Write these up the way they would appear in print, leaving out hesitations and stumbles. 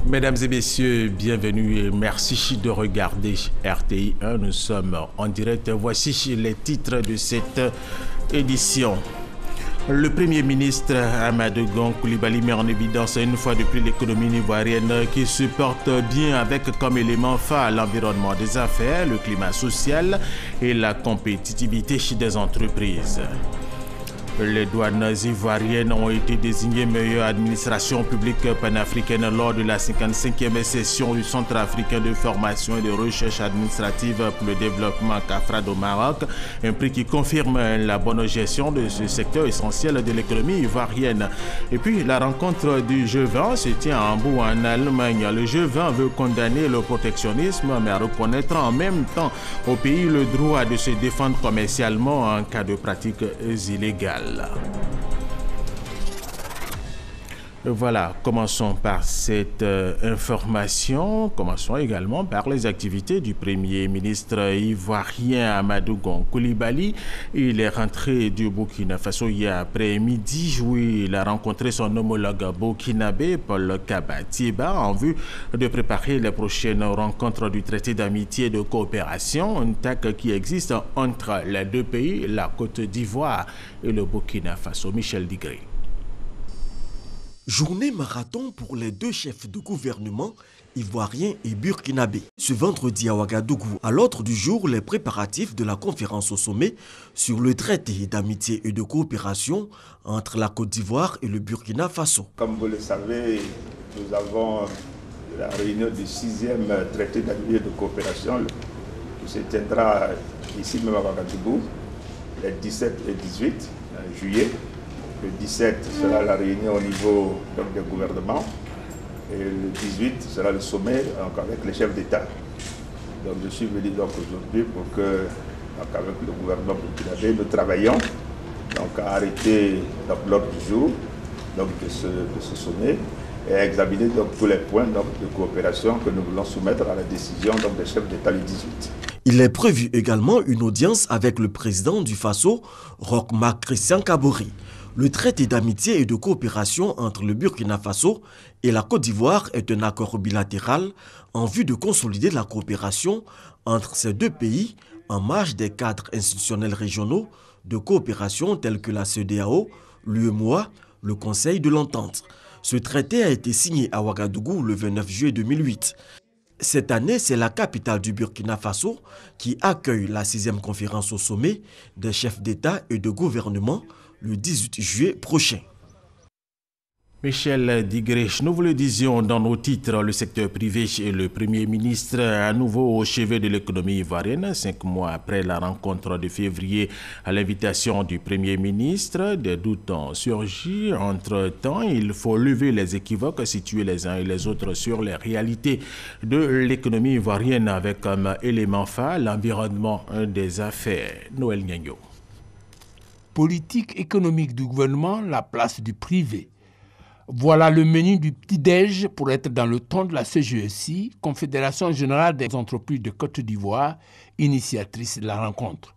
Mesdames et messieurs, bienvenue et merci de regarder RTI 1. Nous sommes en direct. Voici les titres de cette édition. Le Premier ministre Amadou Gon Coulibaly met en évidence une fois de plus l'économie ivoirienne qui se porte bien avec comme élément phare l'environnement des affaires, le climat social et la compétitivité des entreprises. Les douanes ivoiriennes ont été désignées meilleure administration publique panafricaine lors de la 55e session du Centre africain de formation et de recherche administrative pour le développement CAFRAD au Maroc, un prix qui confirme la bonne gestion de ce secteur essentiel de l'économie ivoirienne. Et puis la rencontre du G20 se tient à Hambourg en Allemagne. Le G20 veut condamner le protectionnisme mais reconnaître en même temps au pays le droit de se défendre commercialement en cas de pratiques illégales. Voilà, commençons par cette information. Commençons également par les activités du Premier ministre ivoirien Amadou Gon Coulibaly. Il est rentré du Burkina Faso hier après-midi où il a rencontré son homologue burkinabé Paul Kaba-Thiéba en vue de préparer les prochaines rencontres du traité d'amitié et de coopération, un TAC qui existe entre les deux pays, la Côte d'Ivoire et le Burkina Faso. Michel Digré. Journée marathon pour les deux chefs de gouvernement ivoiriens et burkinabés. Ce vendredi à Ouagadougou, à l'ordre du jour, les préparatifs de la conférence au sommet sur le traité d'amitié et de coopération entre la Côte d'Ivoire et le Burkina Faso. Comme vous le savez, nous avons la réunion du 6e traité d'amitié et de coopération qui se tiendra ici même à Ouagadougou les 17 et 18 juillet. Le 17 sera la réunion au niveau des gouvernements et le 18 sera le sommet avec les chefs d'État. Donc je suis venu aujourd'hui pour que, avec le gouvernement burkinabé, nous travaillions à arrêter l'ordre du jour de ce sommet et à examiner tous les points de coopération que nous voulons soumettre à la décision des chefs d'État le 18. Il est prévu également une audience avec le président du Faso, Roch Marc Christian Kabore. Le traité d'amitié et de coopération entre le Burkina Faso et la Côte d'Ivoire est un accord bilatéral en vue de consolider la coopération entre ces deux pays en marge des cadres institutionnels régionaux de coopération tels que la CEDEAO, l'UEMOA, le Conseil de l'Entente. Ce traité a été signé à Ouagadougou le 29 juillet 2008. Cette année, c'est la capitale du Burkina Faso qui accueille la 6e conférence au sommet des chefs d'État et de gouvernement le 18 juillet prochain. Michel Digré, nous vous le disions dans nos titres, le secteur privé et le Premier ministre à nouveau au chevet de l'économie ivoirienne, 5 mois après la rencontre de février à l'invitation du Premier ministre. Des doutes ont surgi. Entre-temps, il faut lever les équivoques, situer les uns et les autres sur les réalités de l'économie ivoirienne avec comme élément phare l'environnement des affaires. Noël Niagno. Politique économique du gouvernement, la place du privé. Voilà le menu du petit-déj pour être dans le ton de la CGECI, Confédération Générale des Entreprises de Côte d'Ivoire, initiatrice de la rencontre.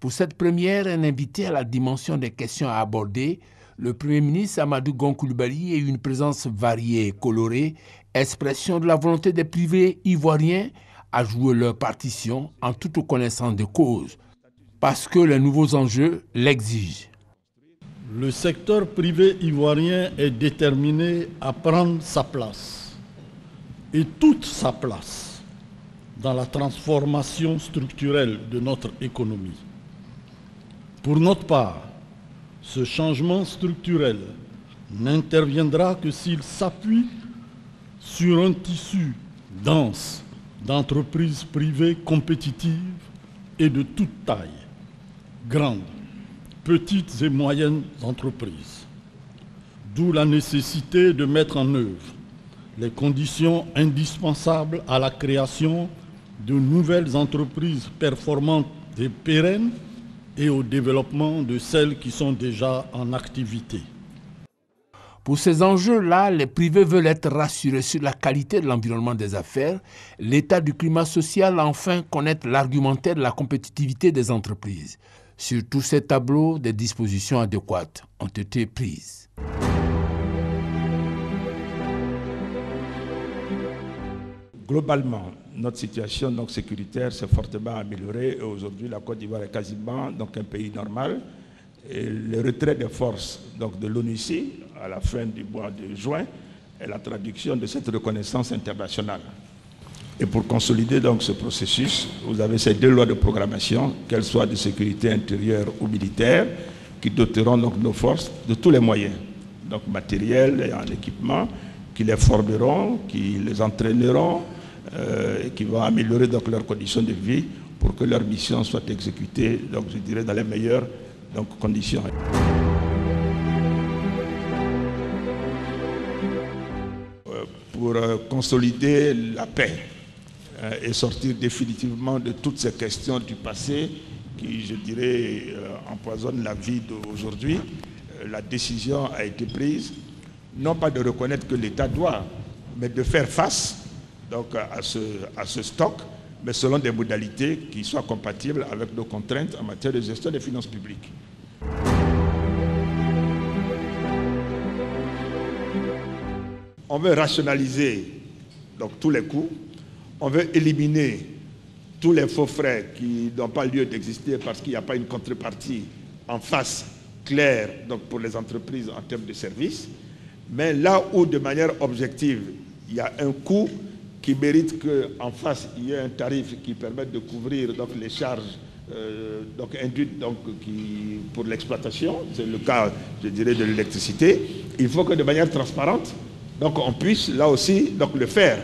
Pour cette première, un invité à la dimension des questions à aborder, le Premier ministre Amadou Gon Coulibaly et une présence variée et colorée, expression de la volonté des privés ivoiriens à jouer leur partition en toute connaissance de cause, parce que les nouveaux enjeux l'exigent. Le secteur privé ivoirien est déterminé à prendre sa place, et toute sa place, dans la transformation structurelle de notre économie. Pour notre part, ce changement structurel n'interviendra que s'il s'appuie sur un tissu dense d'entreprises privées compétitives et de toute taille, grandes, petites et moyennes entreprises. D'où la nécessité de mettre en œuvre les conditions indispensables à la création de nouvelles entreprises performantes et pérennes et au développement de celles qui sont déjà en activité. Pour ces enjeux-là, les privés veulent être rassurés sur la qualité de l'environnement des affaires, l'état du climat social, enfin connaître l'argumentaire de la compétitivité des entreprises. Sur tous ces tableaux, des dispositions adéquates ont été prises. globalement, notre situation donc, sécuritaire s'est fortement améliorée et aujourd'hui la Côte d'Ivoire est quasiment donc, un pays normal. Et le retrait des forces donc, de l'ONUCI à la fin du mois de juin est la traduction de cette reconnaissance internationale. Et pour consolider donc, ce processus, vous avez ces 2 lois de programmation, qu'elles soient de sécurité intérieure ou militaire, qui doteront donc, nos forces de tous les moyens, donc matériels et en équipement, qui les formeront, qui les entraîneront, et qui vont améliorer donc, leurs conditions de vie pour que leur mission soit exécutée, donc, je dirais, dans les meilleures donc, conditions. Pour consolider la paix et sortir définitivement de toutes ces questions du passé qui, je dirais, empoisonnent la vie d'aujourd'hui, la décision a été prise, non pas de reconnaître que l'État doit, mais de faire face donc, à ce stock, mais selon des modalités qui soient compatibles avec nos contraintes en matière de gestion des finances publiques. On veut rationaliser donc, tous les coûts, on veut éliminer tous les faux frais qui n'ont pas lieu d'exister parce qu'il n'y a pas une contrepartie en face claire donc, pour les entreprises en termes de services. Mais là où, de manière objective, il y a un coût qui mérite qu'en face, il y ait un tarif qui permette de couvrir donc, les charges donc, induites donc, pour l'exploitation, c'est le cas, je dirais, de l'électricité, il faut que de manière transparente, donc, on puisse là aussi donc, le faire.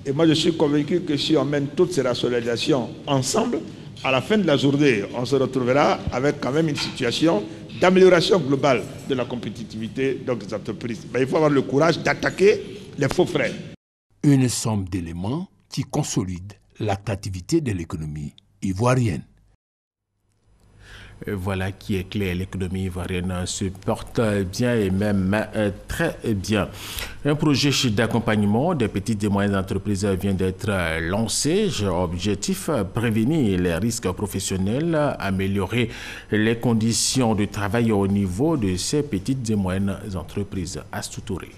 Et moi, je suis convaincu que si on mène toutes ces rationalisations ensemble, à la fin de la journée, on se retrouvera avec quand même une situation d'amélioration globale de la compétitivité donc, des entreprises. Mais il faut avoir le courage d'attaquer les faux frais. Une somme d'éléments qui consolide l'attractivité de l'économie ivoirienne. Voilà qui est clair, l'économie ivoirienne se porte bien et même très bien. Un projet d'accompagnement des petites et moyennes entreprises vient d'être lancé. Objectif, prévenir les risques professionnels, améliorer les conditions de travail au niveau de ces petites et moyennes entreprises. Astou Touré.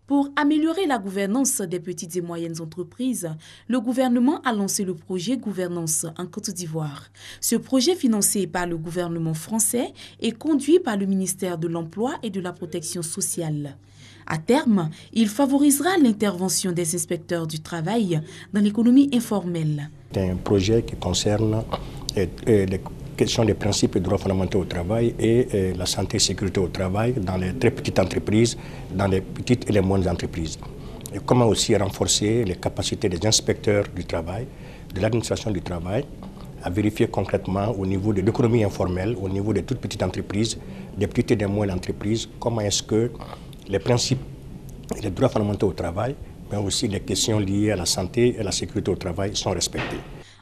Pour améliorer la gouvernance des petites et moyennes entreprises, le gouvernement a lancé le projet Gouvernance en Côte d'Ivoire. Ce projet, financé par le gouvernement français, est conduit par le ministère de l'Emploi et de la Protection sociale. À terme, il favorisera l'intervention des inspecteurs du travail dans l'économie informelle. C'est un projet qui concerne les questions des principes et droits fondamentaux au travail et la santé et sécurité au travail dans les très petites entreprises, dans les petites et les moyennes entreprises. Et comment aussi renforcer les capacités des inspecteurs du travail, de l'administration du travail, à vérifier concrètement au niveau de l'économie informelle, au niveau des toutes petites entreprises, des petites et des moyennes entreprises, comment est-ce que les principes et les droits fondamentaux au travail, mais aussi les questions liées à la santé et à la sécurité au travail sont respectées.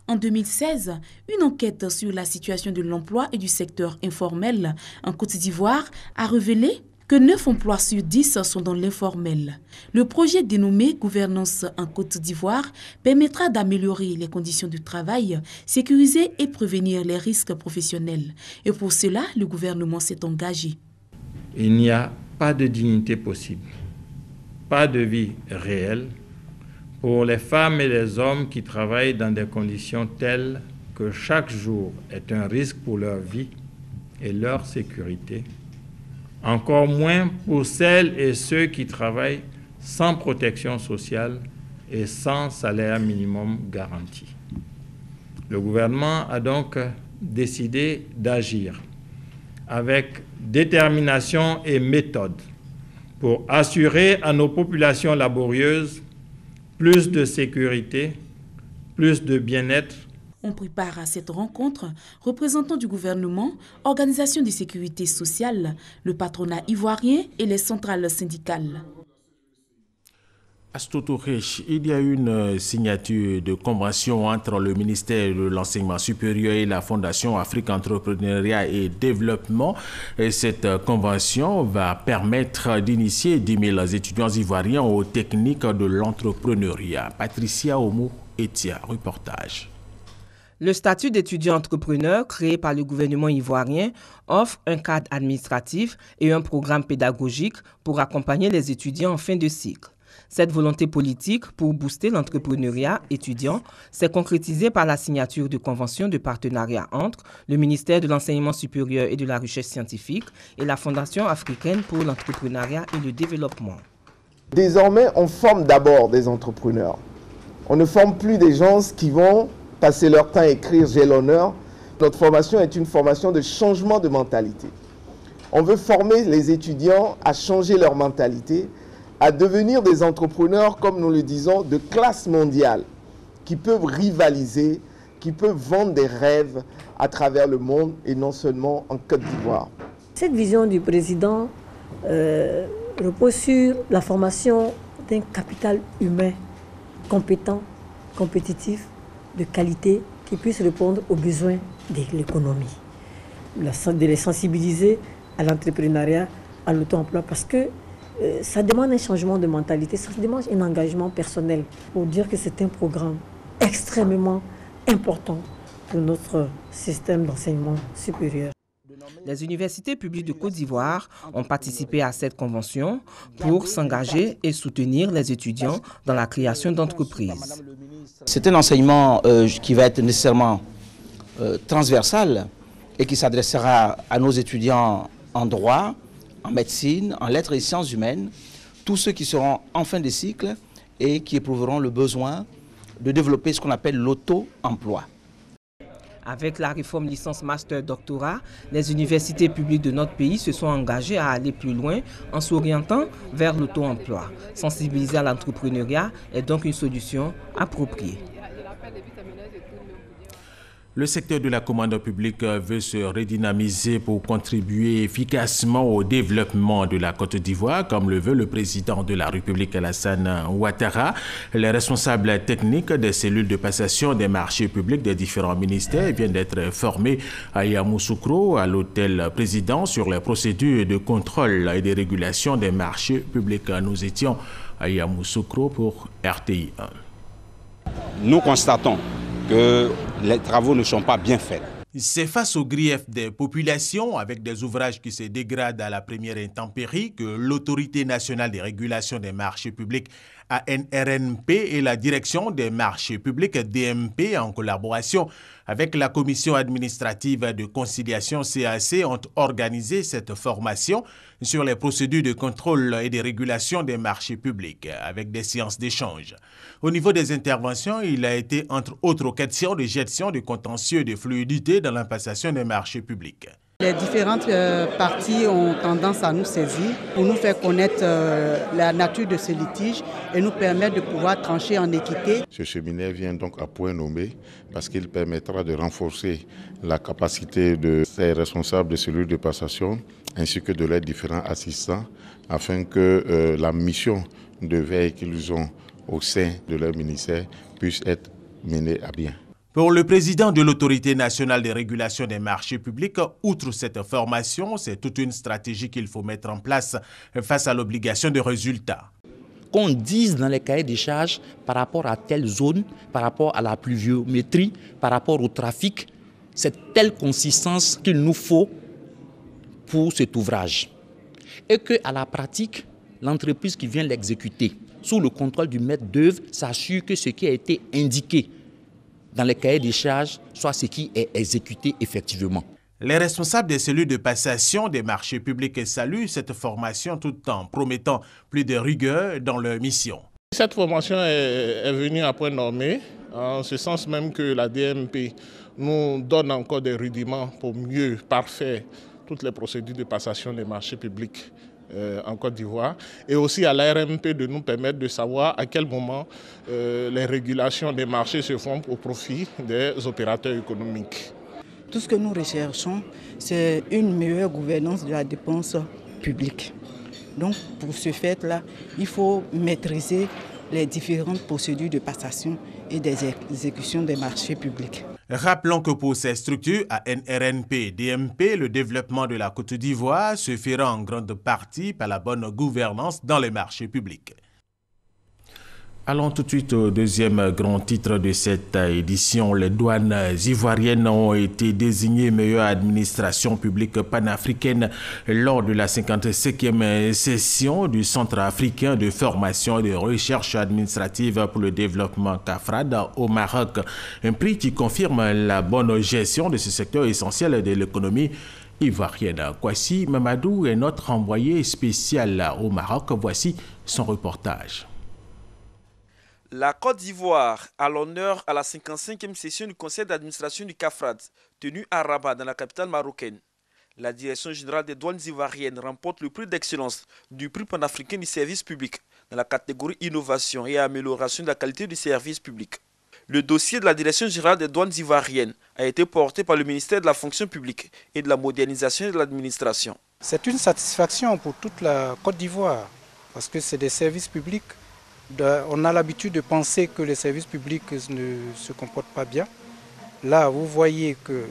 En 2016, une enquête sur la situation de l'emploi et du secteur informel en Côte d'Ivoire a révélé que 9 emplois sur 10 sont dans l'informel. Le projet dénommé Gouvernance en Côte d'Ivoire permettra d'améliorer les conditions de travail, sécuriser et prévenir les risques professionnels. Et pour cela, le gouvernement s'est engagé. Il n'y a pas de dignité possible, pas de vie réelle pour les femmes et les hommes qui travaillent dans des conditions telles que chaque jour est un risque pour leur vie et leur sécurité, encore moins pour celles et ceux qui travaillent sans protection sociale et sans salaire minimum garanti. Le gouvernement a donc décidé d'agir avec détermination et méthode pour assurer à nos populations laborieuses plus de sécurité, plus de bien-être. On prépare à cette rencontre représentants du gouvernement, organisations de sécurité sociale, le patronat ivoirien et les centrales syndicales. Astou Touré, il y a une signature de convention entre le ministère de l'Enseignement supérieur et la Fondation Afrique Entrepreneuriat et Développement. Et cette convention va permettre d'initier 10 000 étudiants ivoiriens aux techniques de l'entrepreneuriat. Patricia Oumou-Etia, reportage. Le statut d'étudiant entrepreneur créé par le gouvernement ivoirien offre un cadre administratif et un programme pédagogique pour accompagner les étudiants en fin de cycle. Cette volonté politique pour booster l'entrepreneuriat étudiant s'est concrétisée par la signature de conventions de partenariat entre le ministère de l'Enseignement supérieur et de la Recherche scientifique et la Fondation africaine pour l'entrepreneuriat et le développement. Désormais, on forme d'abord des entrepreneurs. On ne forme plus des gens qui vont passer leur temps à écrire « j'ai l'honneur ». Notre formation est une formation de changement de mentalité. On veut former les étudiants à changer leur mentalité, à devenir des entrepreneurs, comme nous le disons, de classe mondiale, qui peuvent rivaliser, qui peuvent vendre des rêves à travers le monde et non seulement en Côte d'Ivoire. Cette vision du président repose sur la formation d'un capital humain compétent, compétitif, de qualité, qui puisse répondre aux besoins de l'économie. De les sensibiliser à l'entrepreneuriat, à l'auto-emploi, parce que ça demande un changement de mentalité, ça demande un engagement personnel pour dire que c'est un programme extrêmement important pour notre système d'enseignement supérieur. Les universités publiques de Côte d'Ivoire ont participé à cette convention pour s'engager et soutenir les étudiants dans la création d'entreprises. C'est un enseignement qui va être nécessairement transversal et qui s'adressera à nos étudiants en droit, en médecine, en lettres et sciences humaines, tous ceux qui seront en fin de cycle et qui éprouveront le besoin de développer ce qu'on appelle l'auto-emploi. Avec la réforme licence master doctorat, les universités publiques de notre pays se sont engagées à aller plus loin en s'orientant vers l'auto-emploi. Sensibiliser à l'entrepreneuriat est donc une solution appropriée. Le secteur de la commande publique veut se redynamiser pour contribuer efficacement au développement de la Côte d'Ivoire, comme le veut le président de la République Alassane Ouattara. Les responsables techniques des cellules de passation des marchés publics des différents ministères viennent d'être formés à Yamoussoukro, à l'hôtel président, sur les procédures de contrôle et de régulation des marchés publics. Nous étions à Yamoussoukro pour RTI 1. Nous constatons que les travaux ne sont pas bien faits. C'est face aux griefs des populations, avec des ouvrages qui se dégradent à la première intempérie, que l'Autorité nationale de régulation des marchés publics, ANRNP, et la Direction des marchés publics, DMP, en collaboration avec la Commission administrative de conciliation, CAC, ont organisé cette formation sur les procédures de contrôle et de régulation des marchés publics, avec des séances d'échange. Au niveau des interventions, il a été, entre autres questions, de gestion de contentieux et de fluidité dans l'impassation des marchés publics. Les différentes parties ont tendance à nous saisir pour nous faire connaître la nature de ce litige et nous permettre de pouvoir trancher en équité. Ce séminaire vient donc à point nommé parce qu'il permettra de renforcer la capacité de ces responsables de cellules de passation ainsi que de leurs différents assistants afin que la mission de veille qu'ils ont au sein de leur ministère puisse être menée à bien. Pour le président de l'Autorité nationale de régulation des marchés publics, outre cette formation, c'est toute une stratégie qu'il faut mettre en place face à l'obligation de résultats. Qu'on dise dans les cahiers des charges par rapport à telle zone, par rapport à la pluviométrie, par rapport au trafic, c'est telle consistance qu'il nous faut pour cet ouvrage. Et qu'à la pratique, l'entreprise qui vient l'exécuter, sous le contrôle du maître d'œuvre, s'assure que ce qui a été indiqué dans les cahiers des charges soit ce qui est exécuté effectivement. Les responsables des cellules de passation des marchés publics saluent cette formation tout en promettant plus de rigueur dans leur mission. Cette formation est venue à point nommé, en ce sens même que la DMP nous donne encore des rudiments pour mieux parfaire toutes les procédures de passation des marchés publics en Côte d'Ivoire, et aussi à l'ARMP de nous permettre de savoir à quel moment les régulations des marchés se font au profit des opérateurs économiques. Tout ce que nous recherchons, c'est une meilleure gouvernance de la dépense publique. Donc pour ce fait-là, il faut maîtriser les différentes procédures de passation et des exécutions des marchés publics. Rappelons que pour ces structures, ANRNP et DMP, le développement de la Côte d'Ivoire se fera en grande partie par la bonne gouvernance dans les marchés publics. Allons tout de suite au deuxième grand titre de cette édition. Les douanes ivoiriennes ont été désignées meilleure administration publique panafricaine lors de la 55e session du Centre africain de formation et de recherche administrative pour le développement CAFRAD au Maroc. Un prix qui confirme la bonne gestion de ce secteur essentiel de l'économie ivoirienne. Kwasi Mamadou est notre envoyé spécial au Maroc. Voici son reportage. La Côte d'Ivoire a l'honneur à la 55e session du conseil d'administration du CAFRAD, tenue à Rabat, dans la capitale marocaine. La direction générale des douanes ivoiriennes remporte le prix d'excellence du prix panafricain du service public dans la catégorie innovation et amélioration de la qualité du service public. Le dossier de la direction générale des douanes ivoiriennes a été porté par le ministère de la fonction publique et de la modernisation de l'administration. C'est une satisfaction pour toute la Côte d'Ivoire parce que c'est des services publics. On a l'habitude de penser que les services publics ne se comportent pas bien. Là, vous voyez que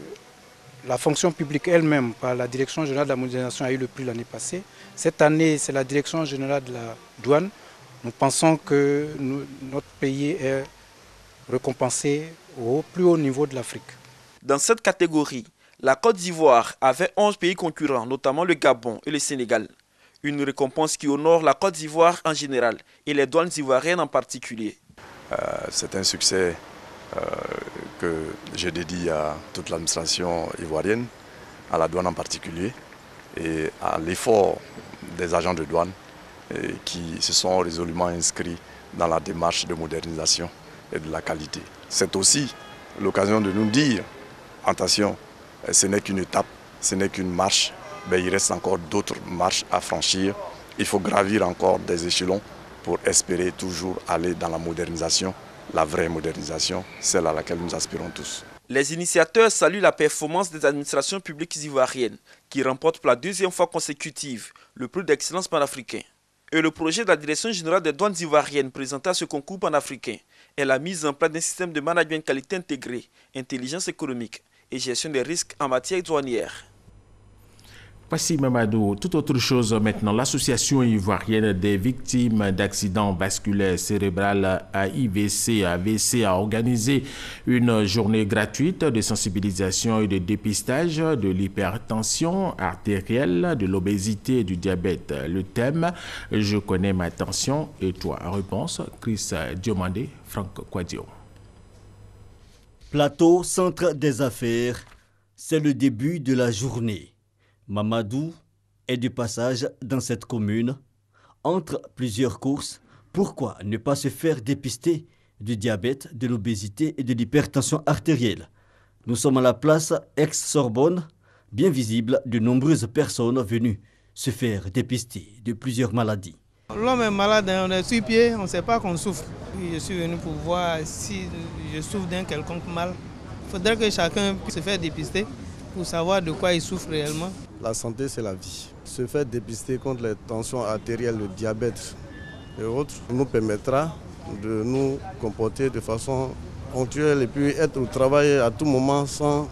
la fonction publique elle-même, par la Direction générale de la modernisation, a eu le prix l'année passée. Cette année, c'est la Direction générale de la douane. Nous pensons que notre pays est récompensé au plus haut niveau de l'Afrique. Dans cette catégorie, la Côte d'Ivoire avait 11 pays concurrents, notamment le Gabon et le Sénégal. Une récompense qui honore la Côte d'Ivoire en général et les douanes ivoiriennes en particulier. C'est un succès que je dédie à toute l'administration ivoirienne, à la douane en particulier, et à l'effort des agents de douane qui se sont résolument inscrits dans la démarche de modernisation et de la qualité. C'est aussi l'occasion de nous dire, attention, ce n'est qu'une étape, ce n'est qu'une marche. Mais il reste encore d'autres marches à franchir. Il faut gravir encore des échelons pour espérer toujours aller dans la modernisation, la vraie modernisation, celle à laquelle nous aspirons tous. Les initiateurs saluent la performance des administrations publiques ivoiriennes qui remportent pour la deuxième fois consécutive le prix d'excellence panafricain. Et le projet de la Direction générale des douanes ivoiriennes présenté à ce concours panafricain est la mise en place d'un système de management qualité intégré, intelligence économique et gestion des risques en matière douanière. Voici Mamadou, toute autre chose maintenant. L'Association ivoirienne des victimes d'accidents vasculaires cérébrales AIVC a organisé une journée gratuite de sensibilisation et de dépistage de l'hypertension artérielle, de l'obésité et du diabète. Le thème « Je connais ma tension et toi ». Réponse, Chris Diomandé, Franck Kouadio. Plateau, centre des affaires, c'est le début de la journée. Mamadou est de passage dans cette commune. Entre plusieurs courses, pourquoi ne pas se faire dépister du diabète, de l'obésité et de l'hypertension artérielle? Nous sommes à la place ex-Sorbonne, bien visible de nombreuses personnes venues se faire dépister de plusieurs maladies. L'homme est malade, on est sur pied, on ne sait pas qu'on souffre. Je suis venu pour voir si je souffre d'un quelconque mal. Il faudrait que chacun puisse se faire dépister pour savoir de quoi il souffre réellement. La santé, c'est la vie. Se faire dépister contre les tensions artérielles, le diabète et autres nous permettra de nous comporter de façon ponctuelle et puis être au travail à tout moment sans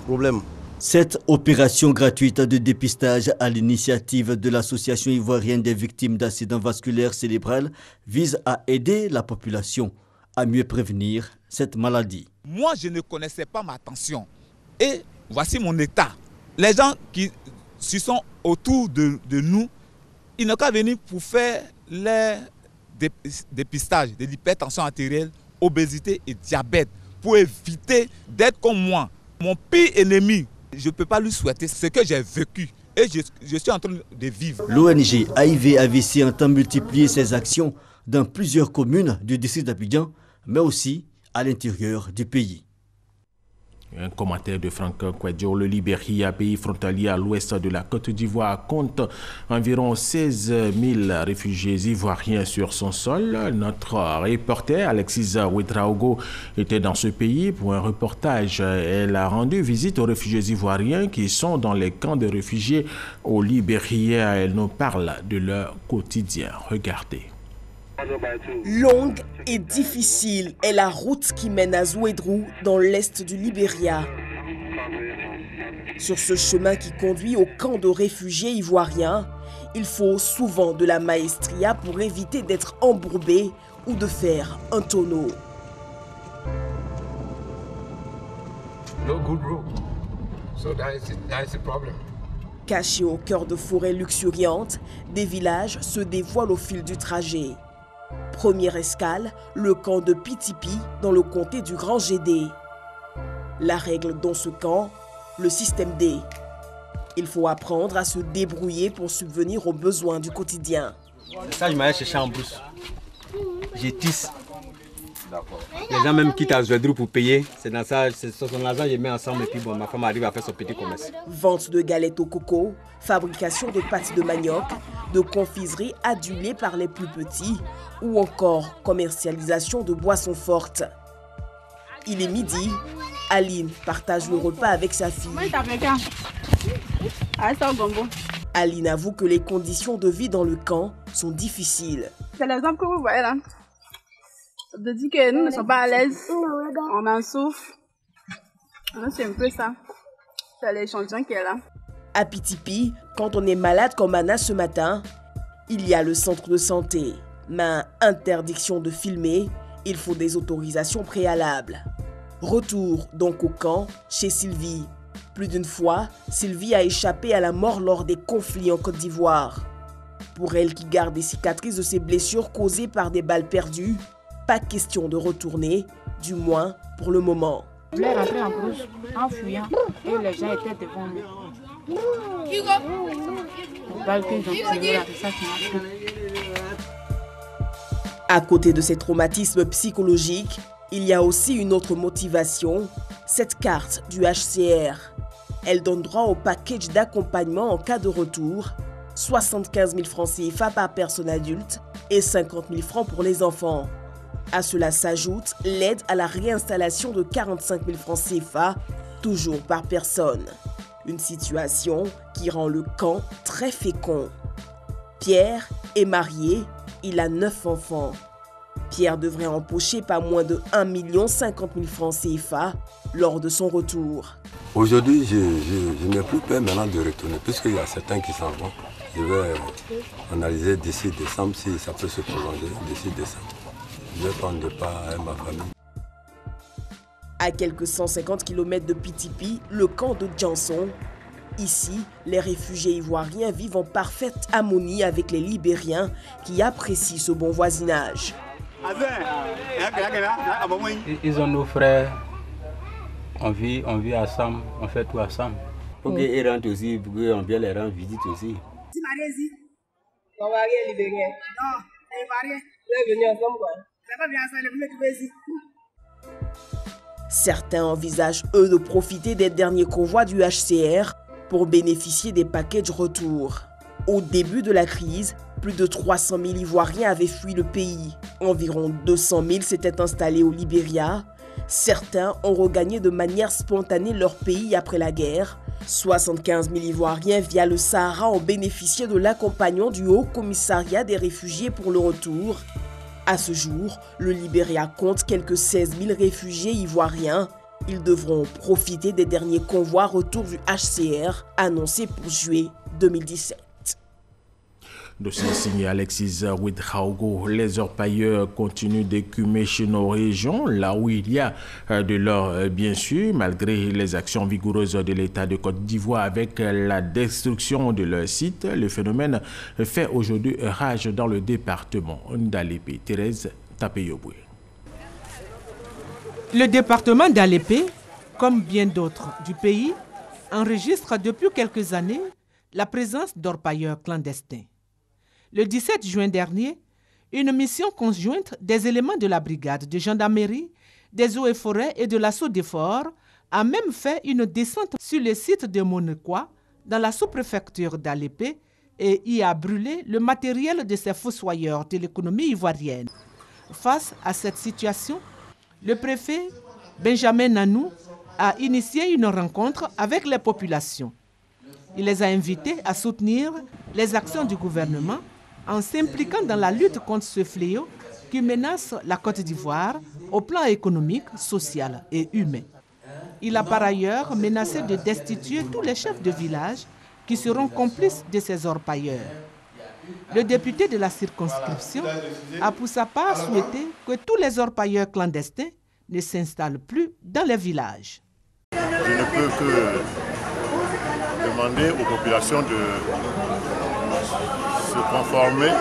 problème. Cette opération gratuite de dépistage à l'initiative de l'Association ivoirienne des victimes d'accidents vasculaires cérébrales vise à aider la population à mieux prévenir cette maladie. Moi, je ne connaissais pas ma tension et voici mon état. Les gens qui sont autour de nous, ils n'ont qu'à venir pour faire les dépistages de l'hypertension artérielle, obésité et diabète, pour éviter d'être comme moi. Mon pire ennemi, je ne peux pas lui souhaiter ce que j'ai vécu et je suis en train de vivre. L'ONG AIV-AVC entend multiplier ses actions dans plusieurs communes du district d'Abidjan, mais aussi à l'intérieur du pays. Un commentaire de Franck Kouadio. Le Libéria, pays frontalier à l'ouest de la Côte d'Ivoire, compte environ 16 000 réfugiés ivoiriens sur son sol. Notre reporter Alexis Ouedraogo était dans ce pays pour un reportage. Elle a rendu visite aux réfugiés ivoiriens qui sont dans les camps de réfugiés au Libéria. Elle nous parle de leur quotidien. Regardez. Longue et difficile est la route qui mène à Zouédrou, dans l'est du Libéria. Sur ce chemin qui conduit au camp de réfugiés ivoiriens, il faut souvent de la maestria pour éviter d'être embourbé ou de faire un tonneau. No good road. So that is the problem. Cachés au cœur de forêts luxuriantes, des villages se dévoilent au fil du trajet. Première escale, le camp de Pitipi dans le comté du Grand Gédé. La règle dans ce camp, le système D. Il faut apprendre à se débrouiller pour subvenir aux besoins du quotidien. Ça, je m'allais chercher en brousse. Je tisse. Les gens même quittent à Zouedrou pour payer. C'est dans ça, c'est son argent, je mets ensemble et puis bon, ma femme arrive à faire son petit commerce. Vente de galettes au coco, fabrication de pâtes de manioc, de confiseries adulées par les plus petits ou encore commercialisation de boissons fortes. Il est midi, Aline partage le repas avec sa fille. Aline avoue que les conditions de vie dans le camp sont difficiles. C'est l'exemple que vous voyez là. Ça veut dire que nous ne sommes pas à l'aise, on en souffre. C'est un peu ça. C'est l'échantillon qui est là. À Pitipi, quand on est malade comme Anna ce matin, il y a le centre de santé. Mais interdiction de filmer, il faut des autorisations préalables. Retour donc au camp chez Sylvie. Plus d'une fois, Sylvie a échappé à la mort lors des conflits en Côte d'Ivoire. Pour elle qui garde des cicatrices de ses blessures causées par des balles perdues, pas question de retourner, du moins pour le moment. Je voulais rentrer en brousse en fuyant et les gens étaient devant nous. Les balles qu'ils ont tirées là, c'est ça qui m'a pris. À côté de ces traumatismes psychologiques, il y a aussi une autre motivation, cette carte du HCR. Elle donne droit au package d'accompagnement en cas de retour, 75 000 francs CFA par personne adulte et 50 000 francs pour les enfants. À cela s'ajoute l'aide à la réinstallation de 45 000 francs CFA, toujours par personne. Une situation qui rend le camp très fécond. Pierre est marié, il a 9 enfants. Pierre devrait empocher pas moins de 1 050 000 francs CFA lors de son retour. Aujourd'hui, je n'ai plus peur maintenant de retourner, puisqu'il y a certains qui s'en vont. Je vais analyser d'ici décembre si ça peut se prolonger d'ici décembre. Je vais prendre le pas à ma famille. À quelques 150 km de Pitipi, le camp de Janson. Ici, les réfugiés ivoiriens vivent en parfaite harmonie avec les Libériens qui apprécient ce bon voisinage. Ils ont nos frères, on vit ensemble, on fait tout ensemble. Pour qu'ils rentrent aussi, pour qu'on vienne les rendre visite aussi. Ton mari est libérien. Non, il est marié. Il est venu ensemble quoi. Certains envisagent, eux, de profiter des derniers convois du HCR pour bénéficier des packages retour. Au début de la crise, plus de 300 000 Ivoiriens avaient fui le pays. Environ 200 000 s'étaient installés au Libéria. Certains ont regagné de manière spontanée leur pays après la guerre. 75 000 Ivoiriens via le Sahara ont bénéficié de l'accompagnement du Haut Commissariat des réfugiés pour le retour. À ce jour, le Libéria compte quelques 16 000 réfugiés ivoiriens. Ils devront profiter des derniers convois retour du HCR annoncés pour juillet 2017. Dossier signé Alexis Ouedraogo. Les orpailleurs continuent d'écumer chez nos régions, là où il y a de l'or, bien sûr, malgré les actions vigoureuses de l'État de Côte d'Ivoire avec la destruction de leur site. Le phénomène fait aujourd'hui rage dans le département d'Alépé. Thérèse Tapeyoboué. Le département d'Alépé, comme bien d'autres du pays, enregistre depuis quelques années la présence d'orpailleurs clandestins. Le 17 juin dernier, une mission conjointe des éléments de la brigade de gendarmerie, des eaux et forêts et de l'assaut des forts a même fait une descente sur le site de Monekwa, dans la sous-préfecture d'Alépé, et y a brûlé le matériel de ces fossoyeurs de l'économie ivoirienne. Face à cette situation, le préfet Benjamin Nanou a initié une rencontre avec les populations. Il les a invités à soutenir les actions du gouvernement en s'impliquant dans la lutte contre ce fléau qui menace la Côte d'Ivoire au plan économique, social et humain. Il a par ailleurs menacé de destituer tous les chefs de village qui seront complices de ces orpailleurs. Le député de la circonscription a pour sa part souhaité que tous les orpailleurs clandestins ne s'installent plus dans les villages. Je ne peux que demander aux populations de se conformer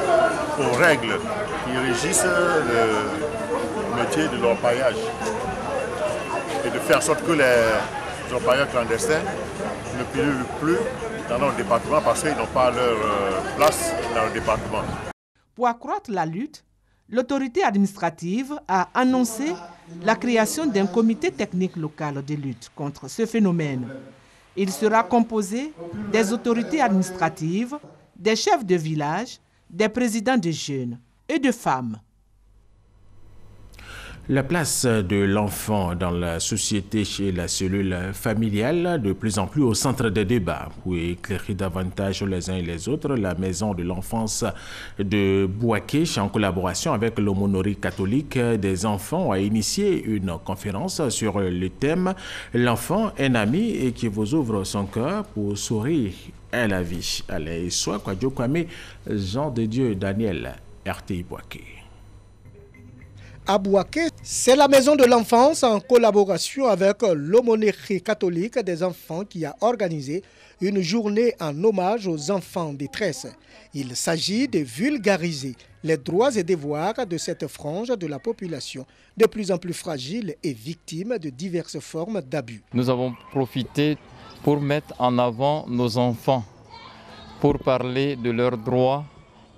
aux règles qui régissent le métier de l'orpaillage et de faire en sorte que les orpailleurs clandestins ne pullulent plus dans notre département parce qu'ils n'ont pas leur place dans le département. Pour accroître la lutte, l'autorité administrative a annoncé la création d'un comité technique local de lutte contre ce phénomène. Il sera composé des autorités administratives, des chefs de village, des présidents de jeunes et de femmes. La place de l'enfant dans la société chez la cellule familiale, de plus en plus au centre des débats. Pour éclairer davantage les uns et les autres, la maison de l'enfance de Bouaké, en collaboration avec l'aumônerie catholique des enfants, a initié une conférence sur le thème « L'enfant, un ami et qui vous ouvre son cœur pour sourire à la vie ». Allez, soit Kwadjo Kwame, Jean de Dieu, Daniel, RTI Bouaké. À Bouaké, c'est la maison de l'enfance en collaboration avec l'aumônerie catholique des enfants qui a organisé une journée en hommage aux enfants en détresse. Il s'agit de vulgariser les droits et devoirs de cette frange de la population, de plus en plus fragile et victime de diverses formes d'abus. Nous avons profité pour mettre en avant nos enfants, pour parler de leurs droits,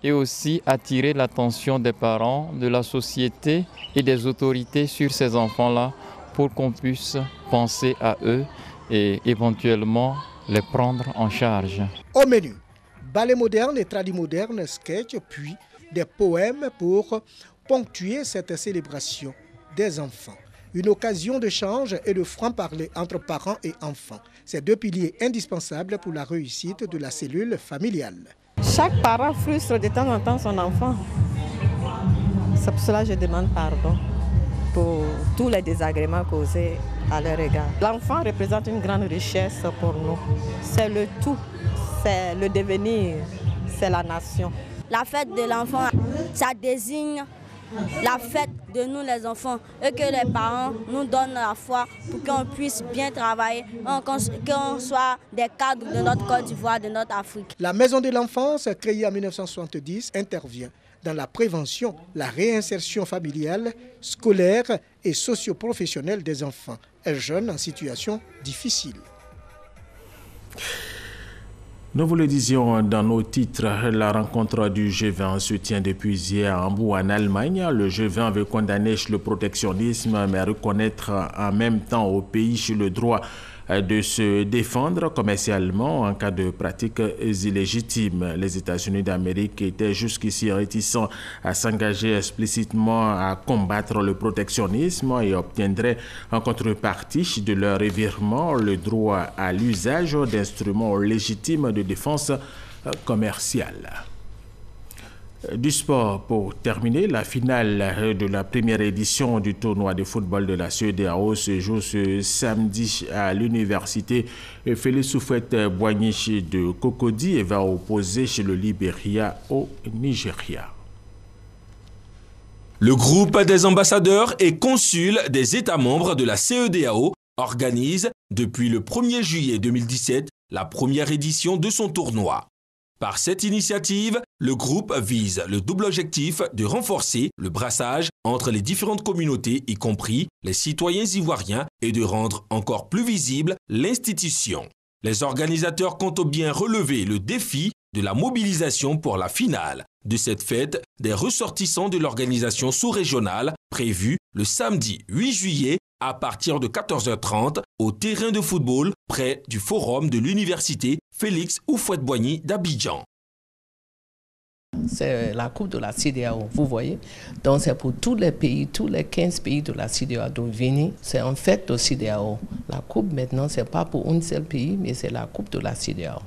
et aussi attirer l'attention des parents, de la société et des autorités sur ces enfants-là pour qu'on puisse penser à eux et éventuellement les prendre en charge. Au menu, ballet moderne et tradimoderne, sketch, puis des poèmes pour ponctuer cette célébration des enfants. Une occasion d'échange et de franc-parler entre parents et enfants. C'est deux piliers indispensables pour la réussite de la cellule familiale. Chaque parent frustre de temps en temps son enfant. C'est pour cela que je demande pardon pour tous les désagréments causés à leur égard. L'enfant représente une grande richesse pour nous. C'est le tout, c'est le devenir, c'est la nation. La fête de l'enfant, ça désigne la fête de nous les enfants et que les parents nous donnent la foi pour qu'on puisse bien travailler, qu'on soit des cadres de notre Côte d'Ivoire, de notre Afrique. La maison de l'enfance, créée en 1970, intervient dans la prévention, la réinsertion familiale, scolaire et socio-professionnelle des enfants et jeunes en situation difficile. Nous vous le disions dans nos titres, la rencontre du G20 se tient depuis hier à Hambourg en Allemagne. Le G20 veut condamner le protectionnisme mais reconnaître en même temps au pays le droit de se défendre commercialement en cas de pratiques illégitimes. Les États-Unis d'Amérique étaient jusqu'ici réticents à s'engager explicitement à combattre le protectionnisme et obtiendraient en contrepartie de leur revirement le droit à l'usage d'instruments légitimes de défense commerciale. Du sport pour terminer, la finale de la première édition du tournoi de football de la CEDEAO se joue ce samedi à l'université Félix Houphouët-Boigny de Cocody et va opposer le Libéria au Nigeria. Le groupe des ambassadeurs et consuls des États membres de la CEDEAO organise depuis le 1er juillet 2017 la première édition de son tournoi. Par cette initiative, le groupe vise le double objectif de renforcer le brassage entre les différentes communautés, y compris les citoyens ivoiriens, et de rendre encore plus visible l'institution. Les organisateurs comptent bien relever le défi de la mobilisation pour la finale de cette fête des ressortissants de l'organisation sous-régionale prévue le samedi 8 juillet à partir de 14h30 au terrain de football près du forum de l'université Félix Houphouët-Boigny d'Abidjan. C'est la coupe de la CEDEAO, vous voyez. Donc c'est pour tous les pays, tous les 15 pays de la CEDEAO de venir. C'est en fait de CEDEAO. La coupe maintenant, ce n'est pas pour un seul pays, mais c'est la coupe de la CEDEAO.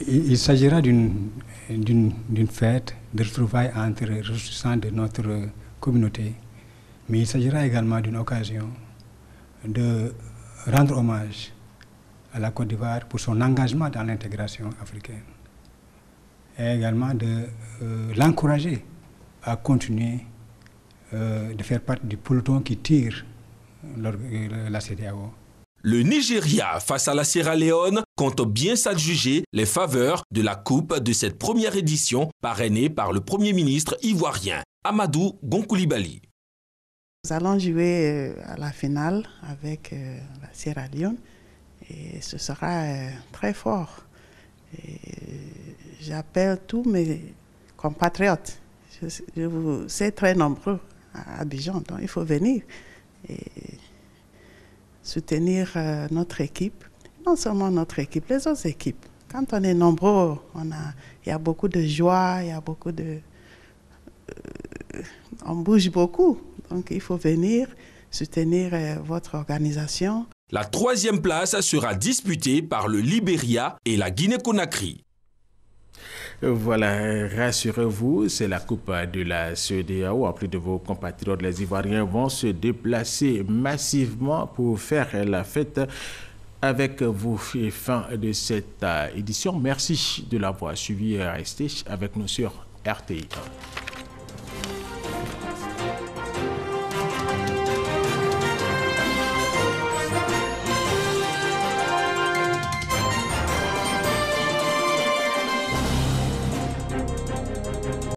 Il s'agira d'une fête de retrouvailles entre les ressortissants de notre communauté. Mais il s'agira également d'une occasion de rendre hommage à la Côte d'Ivoire pour son engagement dans l'intégration africaine. Et également de l'encourager à continuer de faire partie du peloton qui tire la CEDEAO. Le Nigeria, face à la Sierra Leone, compte bien s'adjuger les faveurs de la Coupe de cette première édition parrainée par le Premier ministre ivoirien, Amadou Gon Coulibaly. Nous allons jouer à la finale avec la Sierra Leone et ce sera très fort. J'appelle tous mes compatriotes, je vous sais très nombreux à Abidjan, donc il faut venir et soutenir notre équipe, non seulement notre équipe, les autres équipes. Quand on est nombreux, il y a beaucoup de joie, il y a beaucoup de... on bouge beaucoup, donc il faut venir soutenir votre organisation. La 3e place sera disputée par le Libéria et la Guinée-Conakry. Voilà, rassurez-vous, c'est la coupe de la CEDEAO. En plus de vos compatriotes, les Ivoiriens vont se déplacer massivement pour faire la fête avec vous. Et fin de cette édition. Merci de l'avoir suivi et restez avec nous sur RTI.